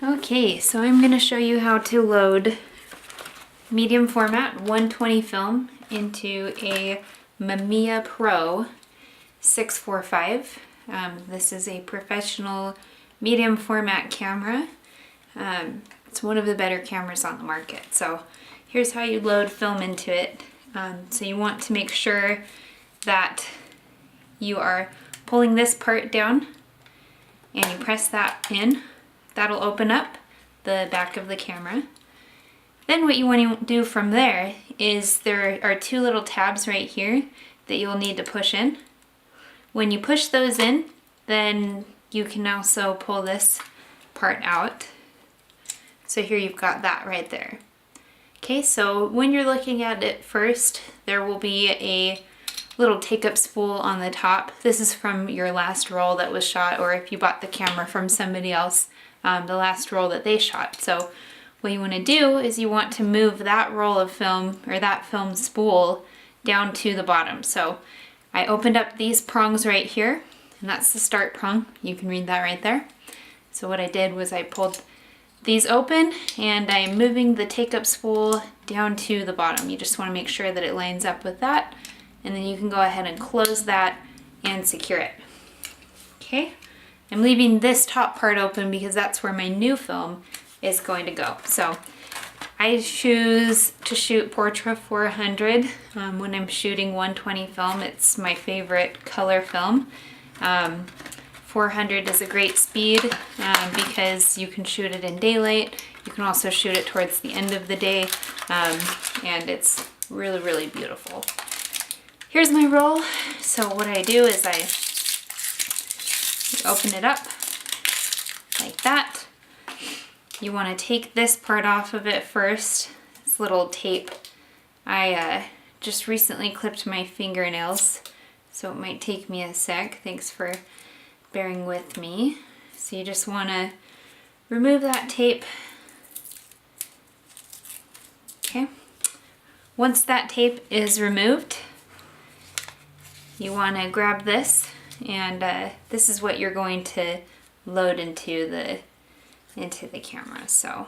Okay, so I'm going to show you how to load medium format 120 film into a Mamiya Pro 645. This is a professional medium format camera. It's one of the better cameras on the market. So here's how you load film into it. So you want to make sure that you are pulling this part down and you press that in. That'll open up the back of the camera. Then what you want to do from there is there are two little tabs right here that you'll need to push in. When you push those in, then you can also pull this part out. So here you've got that right there. Okay, so when you're looking at it first, there will be a little take-up spool on the top. This is from your last roll that was shot, or if you bought the camera from somebody else, the last roll that they shot. So what you want to do is you want to move that roll of film, or that film spool, down to the bottom. So I opened up these prongs right here, and that's the start prong. You can read that right there. So what I did was I pulled these open and I'm moving the take-up spool down to the bottom. You just want to make sure that it lines up with that, and then you can go ahead and close that and secure it. Okay, I'm leaving this top part open because that's where my new film is going to go. So I choose to shoot Portra 400 when I'm shooting 120 film. It's my favorite color film. 400 is a great speed because you can shoot it in daylight. You can also shoot it towards the end of the day, and it's really, really beautiful. Here's my roll. So what I do is I open it up like that. You want to take this part off of it first. This little tape. I just recently clipped my fingernails, so it might take me a sec. Thanks for bearing with me. So you just want to remove that tape. Okay. Once that tape is removed, you want to grab this, and this is what you're going to load into the camera. So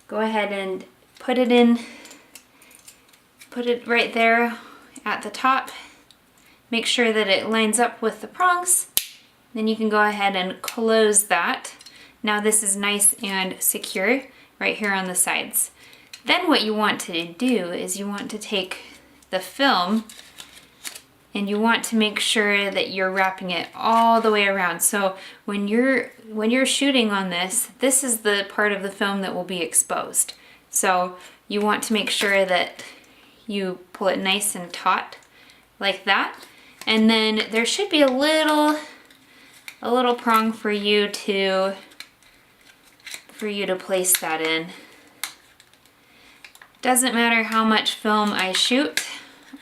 go ahead and put it right there at the top. Make sure that it lines up with the prongs. Then you can go ahead and close that. Now this is nice and secure right here on the sides. Then what you want to do is you want to take the film and you want to make sure that you're wrapping it all the way around. So when you're shooting on this, this is the part of the film that will be exposed. So you want to make sure that you pull it nice and taut like that. And then there should be a little prong for you to place that in. Doesn't matter how much film I shoot,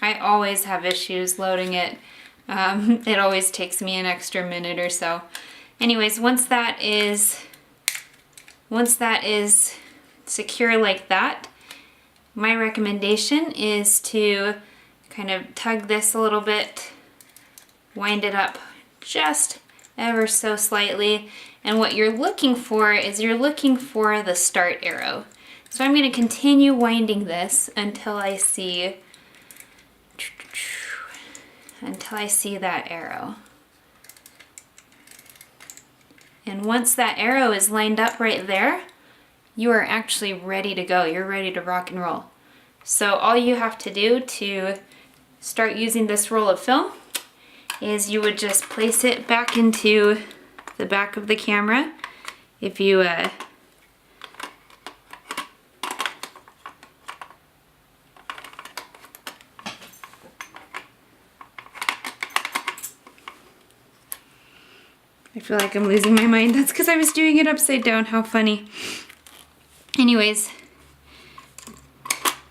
I always have issues loading it. It always takes me an extra minute or so. Anyways, once that is secure like that, my recommendation is to kind of tug this a little bit, wind it up just ever so slightly, and what you're looking for is you're looking for the start arrow. So I'm going to continue winding this until I see that arrow. And once that arrow is lined up right there, you are actually ready to go. You're ready to rock and roll. So all you have to do to start using this roll of film is you would just place it back into the back of the camera. If you I feel like I'm losing my mind. That's because I was doing it upside down. How funny. Anyways,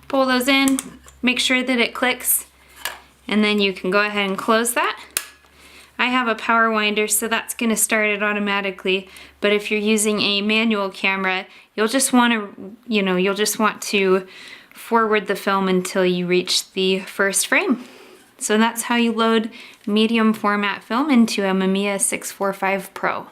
pull those in, make sure that it clicks, and then you can go ahead and close that. I have a power winder, so that's going to start it automatically, but if you're using a manual camera, you'll just want to forward the film until you reach the first frame. So that's how you load medium format film into a Mamiya 645 Pro.